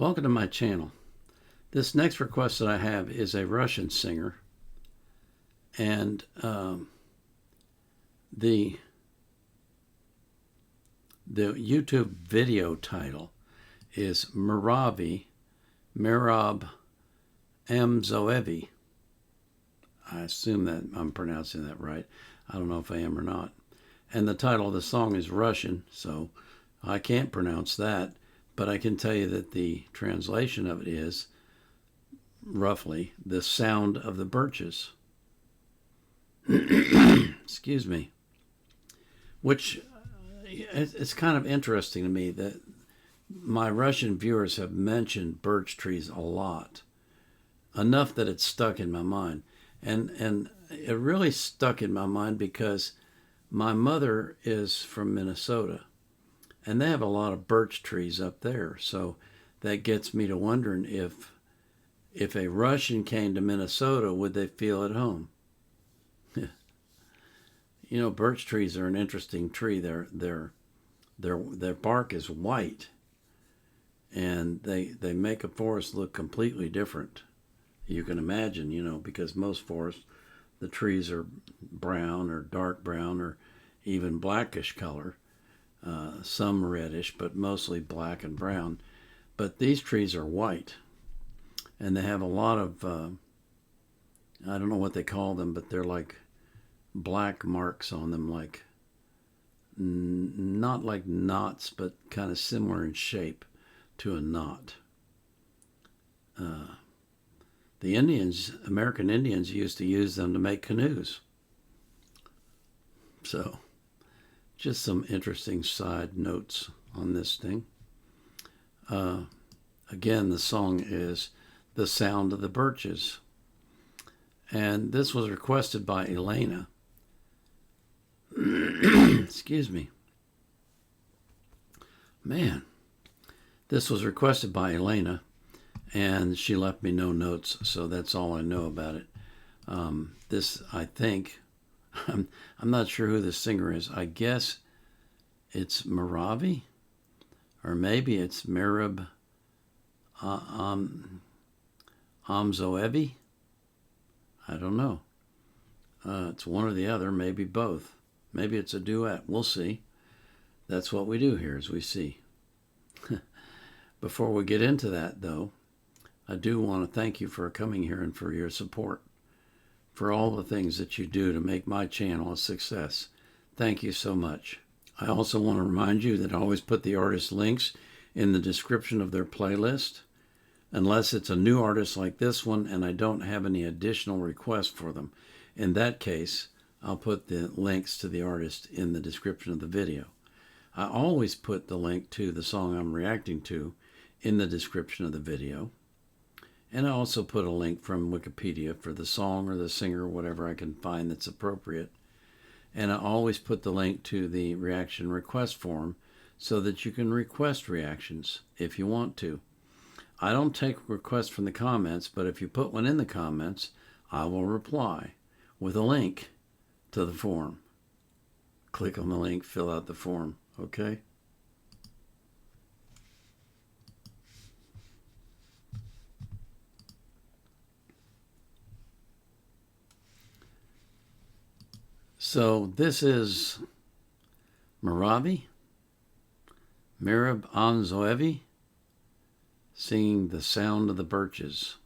Welcome to my channel. This next request that I have is a Russian singer, and the YouTube video title is Miravi Merab Amzoevi. I assume that I'm pronouncing that right. I don't know if I am or not. And the title of the song is Russian, so I can't pronounce that. But I can tell you that the translation of it is, roughly, the sound of the birches. Excuse me. Which, it's kind of interesting to me that my Russian viewers have mentioned birch trees a lot. Enough that it's stuck in my mind. And it really stuck in my mind because my mother is from Minnesota. And they have a lot of birch trees up there. So that gets me to wondering if a Russian came to Minnesota, would they feel at home? You know, birch trees are an interesting tree. Their bark is white, and they make a forest look completely different. You can imagine, you know, because most forests, the trees are brown or dark brown or even blackish color. Some reddish, but mostly black and brown. But these trees are white, and they have a lot of, I don't know what they call them, but they're like black marks on them, like, not like knots, but kind of similar in shape to a knot. The Indians, American Indians, used to use them to make canoes. So, just some interesting side notes on this thing. Again, the song is The Sound of the Birches. And this was requested by Elena. Excuse me. Man. This was requested by Elena, and she left me no notes, so that's all I know about it. This, I think, I'm not sure who the singer is. I guess it's Miravi, or maybe it's Merab Amzoevi. I don't know. It's one or the other, maybe both. Maybe it's a duet. We'll see. That's what we do here, as we see. Before we get into that, though, I do want to thank you for coming here and for your support, for all the things that you do to make my channel a success. Thank you so much. I also want to remind you that I always put the artist links in the description of their playlist, unless it's a new artist like this one and I don't have any additional requests for them. In that case, I'll put the links to the artist in the description of the video. I always put the link to the song I'm reacting to in the description of the video. And I also put a link from Wikipedia for the song or the singer, whatever I can find that's appropriate. And I always put the link to the reaction request form so that you can request reactions if you want to. I don't take requests from the comments, but if you put one in the comments, I will reply with a link to the form. Click on the link, fill out the form, okay? So this is Miravi Merab Amzoevi singing The Sound of the Birches.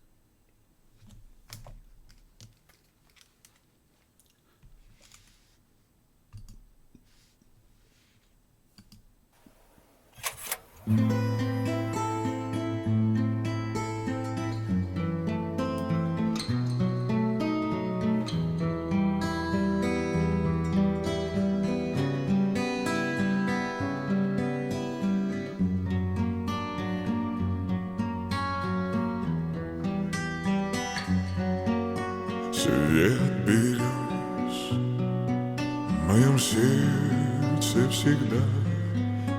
Цвет берез в моем сердце всегда.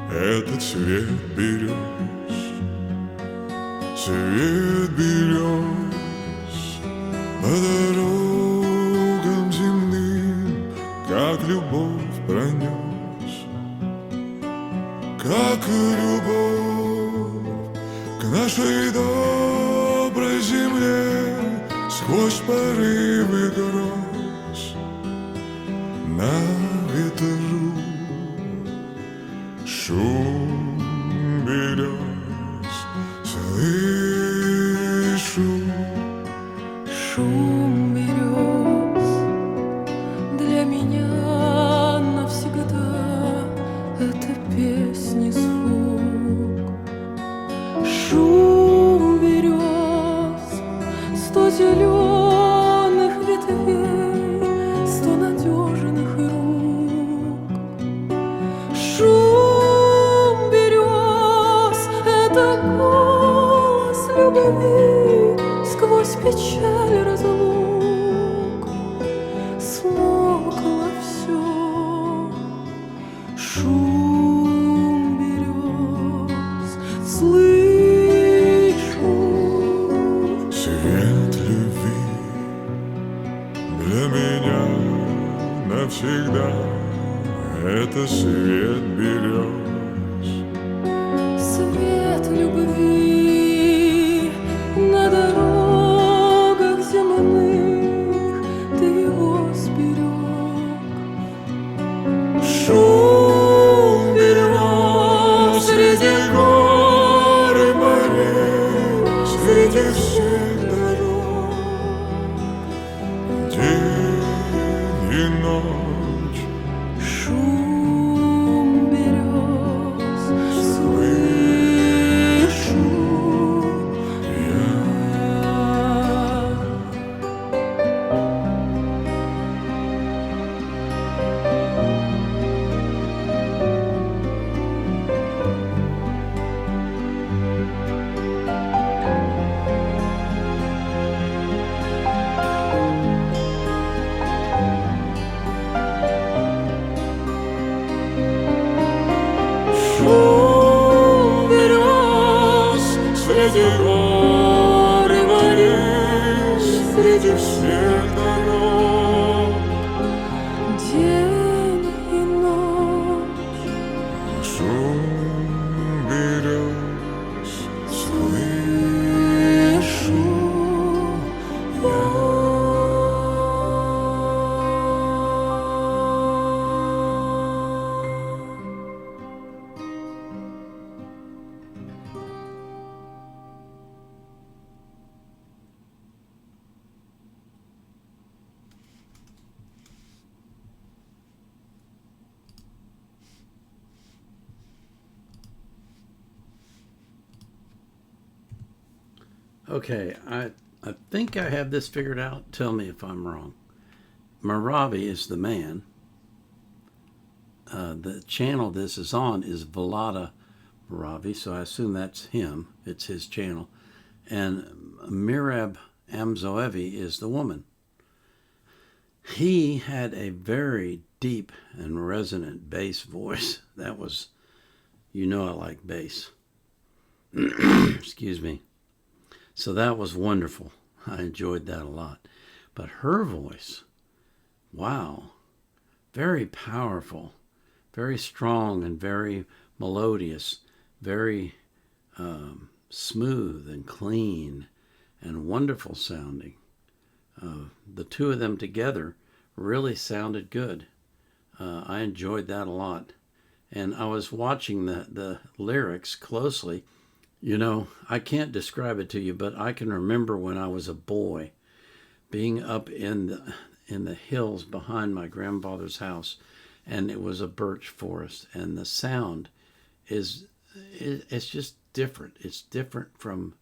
Это цвет берез, цвет берез по дорогам земным, как любовь пронес, как любовь к нашей нашей доброй земле сквозь порывы гроз на ветру шум берез слышу. Шум берез для меня навсегда это песни звук. Шум берез, 100 зеленых ветвей, 100 надежных рук. Шум берез — это голос любви сквозь печаль разлук. Смолкло все. Шум берез слышу. Свет любви для меня навсегда это свет берез. Свет любви на дорогах земных ты его сберег. Шум берез среди гор и морей, среди всех дорог, день и ночь. Шум берез слышу я. Шум берез среди гор и морей, среди всех дорог, День и ночь. шум берез Слышу Okay, I think I have this figured out. Tell me if I'm wrong. Miravi is the man. The channel this is on is Vlada Miravi, so I assume that's him. It's his channel. And Mirab Amzoevi is the woman. He had a very deep and resonant bass voice. That was, I like bass. Excuse me. So that was wonderful. I enjoyed that a lot. But her voice, wow, very powerful, very strong and very melodious, very smooth and clean and wonderful sounding. The two of them together really sounded good. I enjoyed that a lot. And I was watching the lyrics closely. I can't describe it to you, but I can remember when I was a boy being up in the hills behind my grandfather's house, and it was a birch forest, and the sound it's just different. It's different from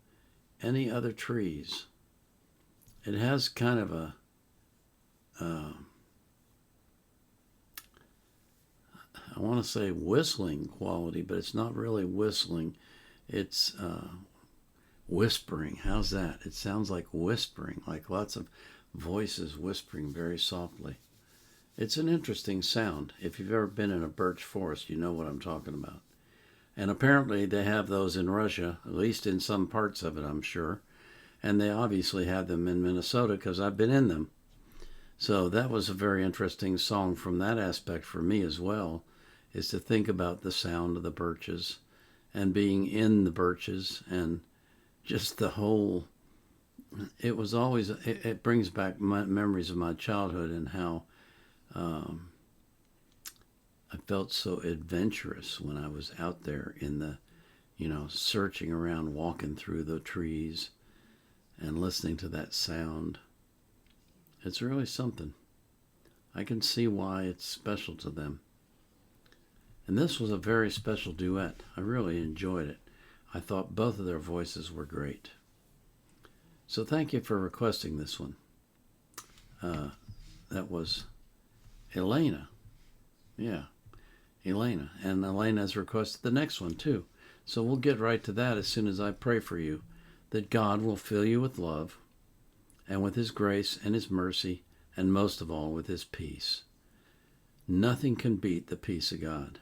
any other trees. It has kind of a I want to say whistling quality, but it's not really whistling. It's whispering. How's that? It sounds like whispering, like lots of voices whispering very softly. It's an interesting sound. If you've ever been in a birch forest, you know what I'm talking about. And apparently they have those in Russia, at least in some parts of it, I'm sure. And they obviously have them in Minnesota because I've been in them. So that was a very interesting song from that aspect for me as well, is to think about the sound of the birches and being in the birches and just the whole, it was always, it brings back my memories of my childhood and how I felt so adventurous when I was out there in the, searching around, walking through the trees and listening to that sound. It's really something. I can see why it's special to them. And this was a very special duet. I really enjoyed it. I thought both of their voices were great. So thank you for requesting this one. That was Elena. Yeah, Elena. And Elena has requested the next one too. So we'll get right to that as soon as I pray for you, that God will fill you with love and with His grace and His mercy, and most of all with His peace. Nothing can beat the peace of God.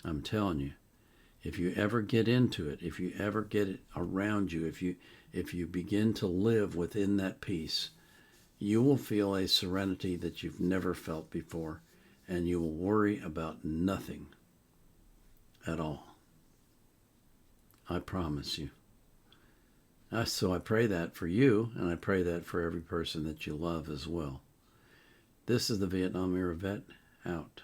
I'm telling you, if you ever get into it, if you ever get it around you, if you begin to live within that peace, you will feel a serenity that you've never felt before, and you will worry about nothing at all. I promise you. So I pray that for you, and I pray that for every person that you love as well. This is the Vietnam Era Vet, out.